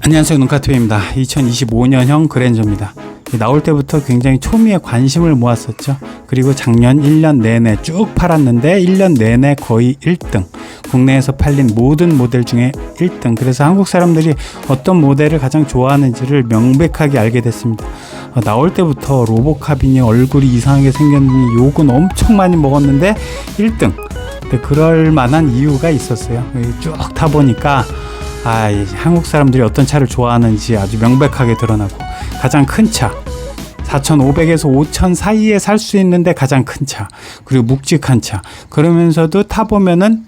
안녕하세요, 눈카TV입니다. 2025년형 그랜저입니다. 나올 때부터 굉장히 초미의 관심을 모았었죠. 그리고 작년 1년 내내 쭉 팔았는데 1년 내내 거의 1등, 국내에서 팔린 모든 모델 중에 1등. 그래서 한국 사람들이 어떤 모델을 가장 좋아하는지를 명백하게 알게 됐습니다. 나올 때부터 로보캅이니 얼굴이 이상하게 생겼니 욕은 엄청 많이 먹었는데 1등. 근데 그럴 만한 이유가 있었어요. 쭉 타보니까 한국 사람들이 어떤 차를 좋아하는지 아주 명백하게 드러나고, 가장 큰 차 4,500에서 5,000 사이에 살 수 있는데 가장 큰 차, 그리고 묵직한 차, 그러면서도 타보면은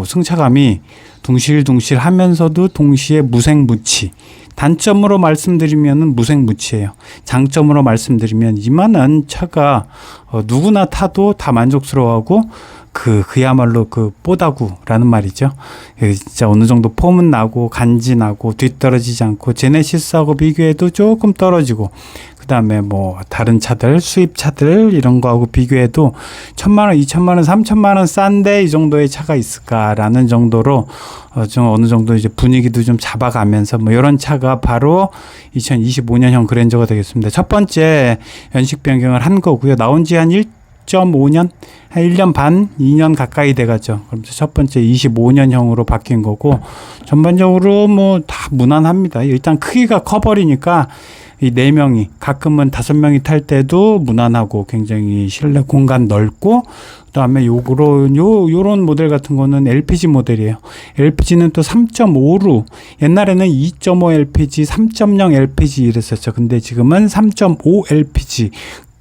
승차감이 둥실둥실 하면서도 동시에 무색무취. 단점으로 말씀드리면 무색무취예요. 장점으로 말씀드리면 이만한 차가 누구나 타도 다 만족스러워하고 그야말로 뽀다구라는 말이죠. 진짜 어느 정도 폼은 나고 간지나고 뒤떨어지지 않고 제네시스하고 비교해도 조금 떨어지고, 그 다음에 뭐 다른 차들, 수입 차들 이런 거하고 비교해도 1,000만원, 2,000만원, 3,000만원 싼데 이 정도의 차가 있을까라는 정도로 좀 어느 정도 이제 분위기도 좀 잡아가면서 뭐 이런 차가 바로 2025년형 그랜저가 되겠습니다. 첫 번째 연식 변경을 한 거고요. 나온 지 한 1.5년, 한 1년 반, 2년 가까이 돼가죠. 그러면서 첫 번째 25년형으로 바뀐 거고, 전반적으로 뭐 다 무난합니다. 일단 크기가 커버리니까 이 4명이, 가끔은 5명이 탈 때도 무난하고 굉장히 실내 공간 넓고, 그다음에 요런 모델 같은 거는 LPG 모델이에요. LPG는 또 3.5로, 옛날에는 2.5 LPG, 3.0 LPG 이랬었죠. 근데 지금은 3.5 LPG,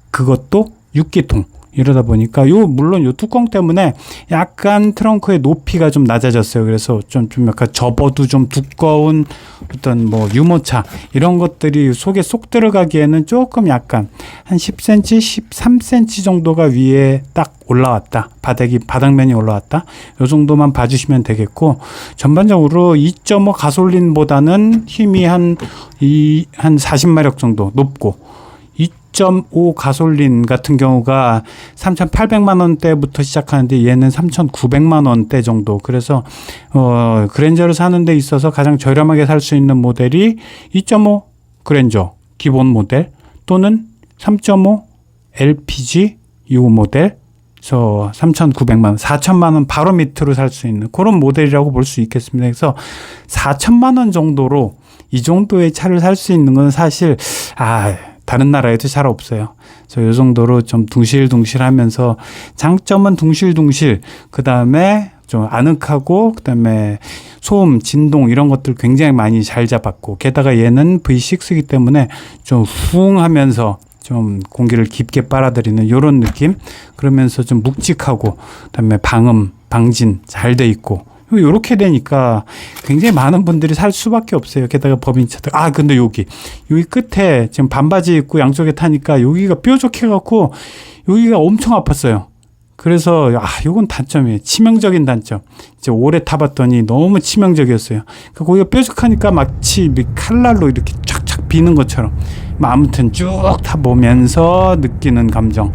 그것도 6기통. 이러다 보니까 물론 요 뚜껑 때문에 약간 트렁크의 높이가 좀 낮아졌어요. 그래서 좀 약간 접어도 좀 두꺼운 어떤 뭐 유모차 이런 것들이 속에 쏙 들어가기에는 조금 약간 한 10cm, 13cm 정도가 위에 딱 올라왔다. 바닥면이 올라왔다. 요 정도만 봐주시면 되겠고, 전반적으로 2.5 가솔린보다는 힘이 한 40마력 정도 높고, 2.5 가솔린 같은 경우가 3,800만 원대부터 시작하는데 얘는 3,900만 원대 정도. 그래서 그랜저를 사는 데 있어서 가장 저렴하게 살 수 있는 모델이 2.5 그랜저 기본 모델 또는 3.5 LPG 이 모델. 그래서 3,900만 원, 4,000만 원 바로 밑으로 살 수 있는 그런 모델이라고 볼 수 있겠습니다. 그래서 4,000만 원 정도로 이 정도의 차를 살 수 있는 건 사실 다른 나라에도 잘 없어요. 그래서 이 정도로 좀 둥실둥실하면서, 장점은 둥실둥실, 그 다음에 좀 아늑하고, 그 다음에 소음, 진동 이런 것들 굉장히 많이 잘 잡았고, 게다가 얘는 V6이기 때문에 좀 쿵 하면서 좀 공기를 깊게 빨아들이는 이런 느낌. 그러면서 좀 묵직하고, 그 다음에 방음, 방진 잘 돼 있고, 요렇게 되니까 굉장히 많은 분들이 살 수밖에 없어요. 게다가 법인차들. 근데 여기 끝에 지금 반바지 입고 양쪽에 타니까 여기가 뾰족해갖고 여기가 엄청 아팠어요. 그래서 요건 단점이에요. 치명적인 단점. 이제 오래 타봤더니 너무 치명적이었어요. 그러니까 거기가 뾰족하니까 마치 칼날로 이렇게 촥촥 비는 것처럼. 아무튼 쭉 타보면서 느끼는 감정.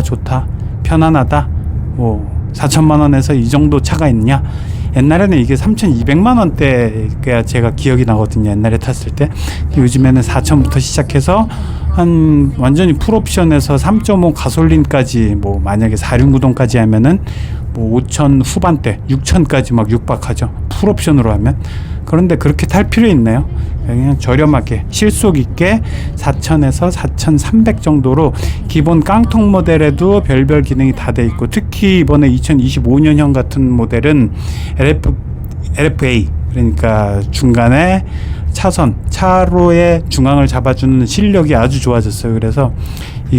좋다. 편안하다. 4,000만 원에서 이 정도 차가 있냐? 옛날에는 이게 3,200만 원대가 제가 기억이 나거든요. 옛날에 탔을 때. 요즘에는 4,000부터 시작해서 한 완전히 풀옵션에서 3.5 가솔린까지 뭐 만약에 4륜구동까지 하면은 뭐 5,000 후반대, 6,000까지 막 육박하죠. 풀옵션으로 하면. 그런데 그렇게 탈 필요 있나요? 그냥 저렴하게 실속 있게 4,000에서 4,300 정도로 기본 깡통 모델에도 별별 기능이 다 돼 있고, 특히 이번에 2025년형 같은 모델은 LFA, 그러니까 중간에 차로의 중앙을 잡아주는 실력이 아주 좋아졌어요. 그래서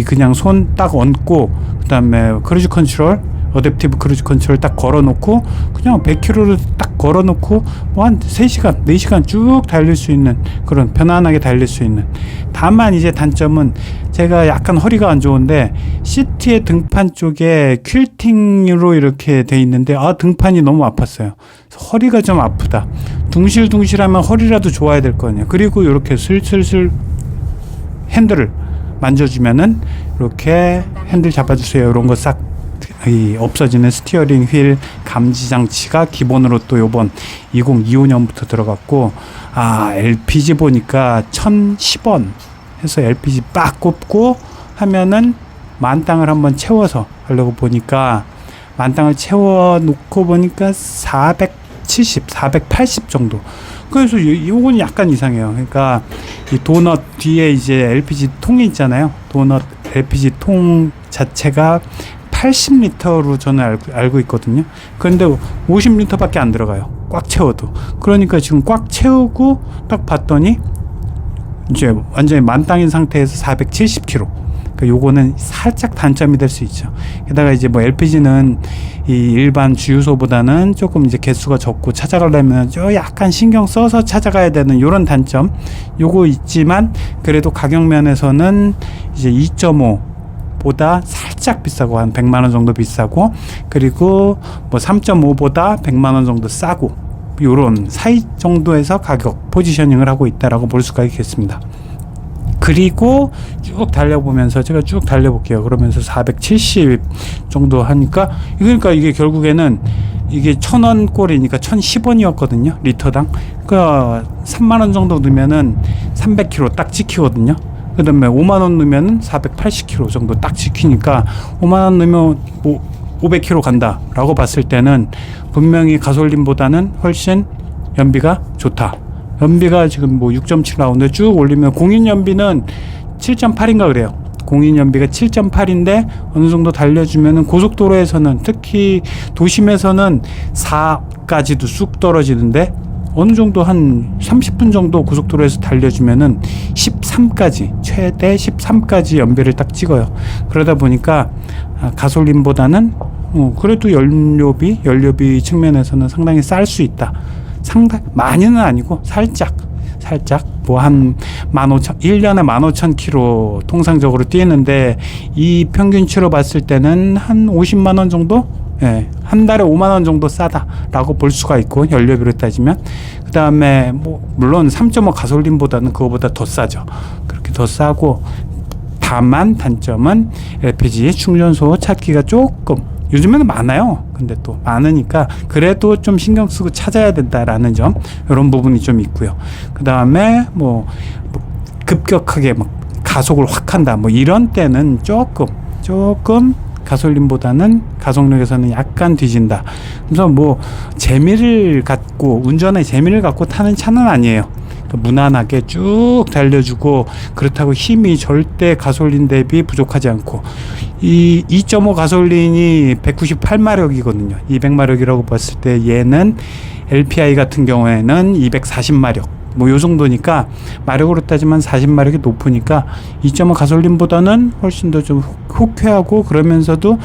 그냥 손 딱 얹고, 그 다음에 크루즈 컨트롤, 어댑티브 크루즈 컨트롤 딱 걸어놓고 그냥 100km를 딱 걸어놓고 뭐 한 3시간, 4시간 쭉 달릴 수 있는, 그런 편안하게 달릴 수 있는. 다만 이제 단점은 제가 약간 허리가 안 좋은데 시트의 등판 쪽에 퀼팅으로 이렇게 돼 있는데 등판이 너무 아팠어요. 허리가 좀 아프다. 둥실둥실하면 허리라도 좋아야 될 거 아니에요. 그리고 이렇게 슬슬슬 핸들을 만져주면은 이렇게 핸들 잡아주세요. 이런 거 싹 이 없어지는 스티어링 휠 감지 장치가 기본으로 또 요번 2025년부터 들어갔고, LPG 보니까 1,010원 해서 LPG 빡 꼽고 하면은 만땅을 한번 채워서 하려고 보니까, 만땅을 채워 놓고 보니까 470, 480 정도. 그래서 요건 약간 이상해요. 그러니까 이 도넛 뒤에 이제 LPG 통이 있잖아요. 도넛 LPG 통 자체가 80리터로 저는 알고 있거든요. 그런데 50리터밖에 안 들어가요. 꽉 채워도. 그러니까 지금 꽉 채우고 딱 봤더니 이제 완전히 만땅인 상태에서 470km. 그러니까 요거는 살짝 단점이 될 수 있죠. 게다가 이제 뭐 LPG는 이 일반 주유소보다는 조금 이제 개수가 적고 찾아가려면 좀 약간 신경 써서 찾아가야 되는 요런 단점 요거 있지만, 그래도 가격 면에서는 이제 2.5 보다 살짝 비싸고 한 100만 원 정도 비싸고, 그리고 뭐 3.5보다 100만 원 정도 싸고, 요런 사이 정도에서 가격 포지셔닝을 하고 있다라고 볼 수가 있겠습니다. 그리고 쭉 달려보면서 제가 쭉 달려볼게요. 그러면서 470 정도 하니까, 그러니까 이게 결국에는 이게 1,000원 꼴이니까 1,010원이었거든요. 리터당. 그러니까 3만 원 정도 넣으면은 300km 딱 찍히거든요. 그 다음에 5만 원 넣으면 480km 정도 딱 지키니까, 5만 원 넣으면 500km 간다 라고 봤을 때는 분명히 가솔린보다는 훨씬 연비가 좋다. 연비가 지금 뭐 6.7 나오는데 쭉 올리면 공인 연비는 7.8인가 그래요. 공인 연비가 7.8인데 어느 정도 달려주면은 고속도로에서는, 특히 도심에서는 4까지도 쑥 떨어지는데, 어느 정도 한 30분 정도 고속도로에서 달려주면은 13까지, 최대 13까지 연비를 딱 찍어요. 그러다 보니까 가솔린보다는 그래도 연료비 측면에서는 상당히 쌀 수 있다. 많이는 아니고 살짝 뭐 한 15,000, 1년에 15,000km 통상적으로 뛰는데, 이 평균치로 봤을 때는 한 50만 원 정도? 예, 한 달에 5만 원 정도 싸다라고 볼 수가 있고, 연료비로 따지면. 그 다음에 뭐 물론 3.5 가솔린보다는 그거보다 더 싸죠. 그렇게 더 싸고, 다만 단점은 LPG 충전소 찾기가 조금, 요즘에는 많아요. 근데 또 많으니까 그래도 좀 신경 쓰고 찾아야 된다라는 점, 이런 부분이 좀 있고요. 그 다음에 뭐 급격하게 막 가속을 확 한다, 뭐 이런 때는 조금 가솔린보다는 가속력에서는 약간 뒤진다. 그래서 뭐 재미를 갖고, 운전에 재미를 갖고 타는 차는 아니에요. 무난하게 쭉 달려주고, 그렇다고 힘이 절대 가솔린 대비 부족하지 않고, 이 2.5 가솔린이 198마력이거든요. 200마력이라고 봤을 때 얘는 LPI 같은 경우에는 240마력, 뭐 요 정도니까, 마력으로 따지면 40마력이 높으니까 2.5 가솔린보다는 훨씬 더 좀 호쾌하고, 그러면서도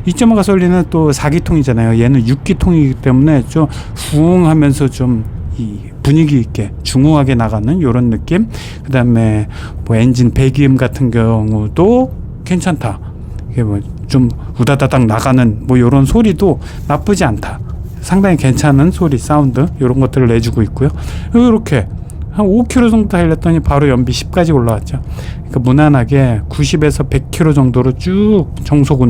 2.5 가솔린은 또 4기통이잖아요. 얘는 6기통이기 때문에 좀 후웅 하면서 좀 이 분위기 있게 중후하게 나가는 요런 느낌. 그 다음에 뭐 엔진 배기음 같은 경우도 괜찮다. 이게 뭐 좀 우다다닥 나가는 뭐 요런 소리도 나쁘지 않다. 상당히 괜찮은 소리, 사운드, 요런 것들을 내주고 있고요. 이렇게 한 5km 정도 달렸더니 바로 연비 10까지 올라왔죠. 그러니까 무난하게 90에서 100km 정도로 쭉 정속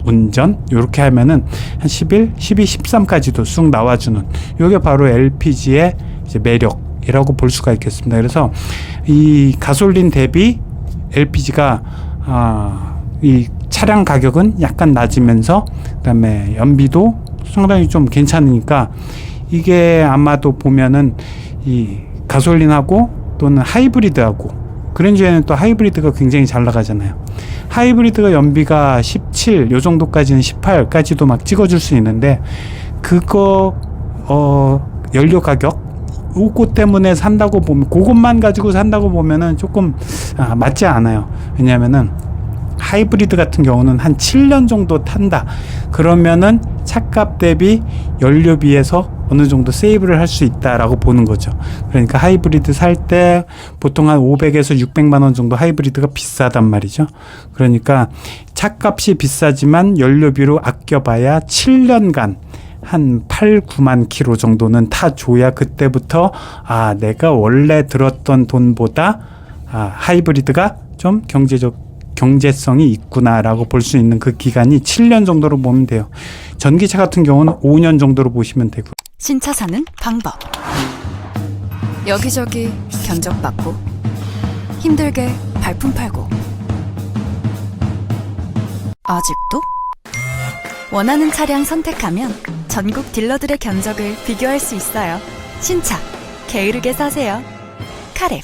운전 요렇게 하면은 한 11, 12, 13까지도 쑥 나와주는, 요게 바로 LPG의 이제 매력이라고 볼 수가 있겠습니다. 그래서 이 가솔린 대비 LPG가 이 차량 가격은 약간 낮으면서, 그다음에 연비도 상당히 좀 괜찮으니까, 이게 아마도 보면은 이 가솔린하고 또는 하이브리드하고, 그랜저에는 또 하이브리드가 굉장히 잘 나가잖아요. 하이브리드가 연비가 17 요 정도까지는 18까지도 막 찍어줄 수 있는데, 그거 연료 가격 요거 때문에 산다고 보면, 그것만 가지고 산다고 보면은 조금 맞지 않아요. 왜냐하면은 하이브리드 같은 경우는 한 7년 정도 탄다 그러면은 차값 대비 연료비에서 어느 정도 세이브를 할 수 있다라고 보는 거죠. 그러니까 하이브리드 살 때 보통 한 500에서 600만 원 정도 하이브리드가 비싸단 말이죠. 그러니까 차값이 비싸지만 연료비로 아껴봐야 7년간 한 8, 9만 킬로 정도는 타줘야, 그때부터 내가 원래 들었던 돈보다 하이브리드가 좀 경제성이 있구나라고 볼 수 있는 그 기간이 7년 정도로 보면 돼요. 전기차 같은 경우는 5년 정도로 보시면 되고. 신차 사는 방법. 여기저기 견적받고 힘들게 발품 팔고 아직도? 원하는 차량 선택하면 전국 딜러들의 견적을 비교할 수 있어요. 신차 게으르게 사세요. 카랩.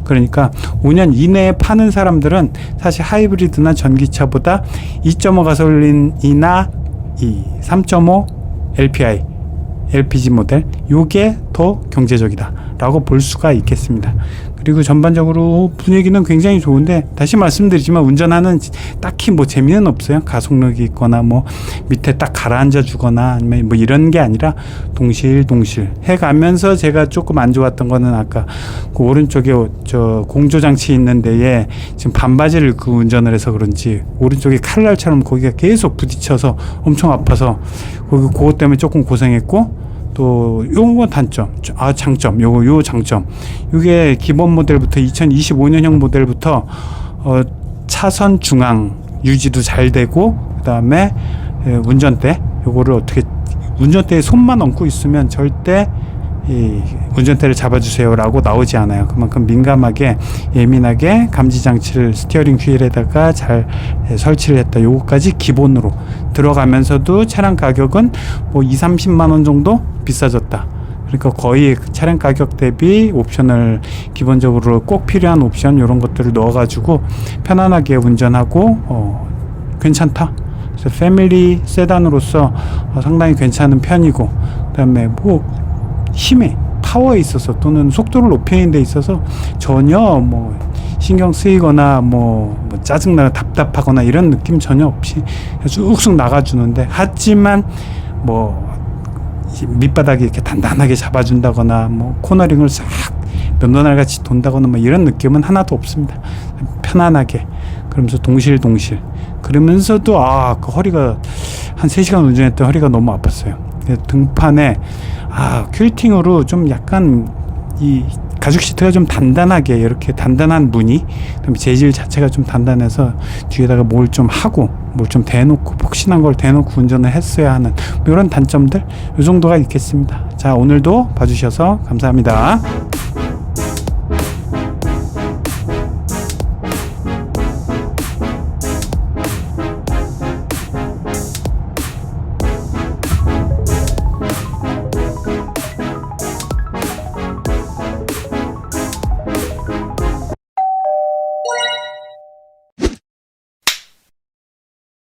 그러니까 5년 이내에 파는 사람들은 사실 하이브리드나 전기차보다 2.5 가솔린이나 이 3.5 LPI, LPG 모델 요게 더 경제적이다라고 볼 수가 있겠습니다. 그리고 전반적으로 분위기는 굉장히 좋은데 다시 말씀드리지만 운전하는 딱히 뭐 재미는 없어요. 가속력이 있거나 뭐 밑에 딱 가라앉아 주거나 아니면 뭐 이런 게 아니라 동실동실 해가면서 제가 조금 안 좋았던 거는 아까 그 오른쪽에 저 공조장치 있는 데에 지금 반바지를 입고 운전을 해서 그런지 오른쪽에 칼날처럼 거기가 계속 부딪혀서 엄청 아파서 그것 때문에 조금 고생했고 또 요거 단점, 장점, 요 장점. 요게 기본 모델부터 2025년형 모델부터 차선 중앙 유지도 잘 되고 그다음에 운전대 요거를 어떻게 운전대에 손만 얹고 있으면 절대 이 운전대를 잡아주세요라고 나오지 않아요. 그만큼 민감하게 예민하게 감지 장치를 스티어링 휠에다가 잘 설치를 했다. 요거까지 기본으로 들어가면서도 차량 가격은 뭐 2-30만 원 정도 비싸졌다. 그러니까 거의 차량 가격 대비 옵션을 기본적으로 꼭 필요한 옵션 이런 것들을 넣어가지고 편안하게 운전하고 괜찮다. 그래서 패밀리 세단으로서 상당히 괜찮은 편이고 그다음에 뭐 힘에 파워에 있어서 또는 속도를 높이는 데 있어서 전혀 뭐 신경 쓰이거나 뭐 짜증나거나 답답하거나 이런 느낌 전혀 없이 쑥쑥 나가주는데 하지만 뭐 밑바닥이 이렇게 단단하게 잡아준다거나 뭐 코너링을 싹 면도날 같이 돈다거나 뭐 이런 느낌은 하나도 없습니다. 편안하게 그러면서 동실동실 그러면서도 그 허리가 한 3시간 운전했던 허리가 너무 아팠어요. 등판에 퀼팅으로 좀 약간 이 가죽 시트가 좀 단단하게 이렇게 단단한 무늬 그다음에 재질 자체가 좀 단단해서 뒤에다가 뭘 좀 하고 뭘 좀 대놓고 폭신한 걸 대놓고 운전을 했어야 하는 이런 단점들 이 정도가 있겠습니다. 자, 오늘도 봐주셔서 감사합니다.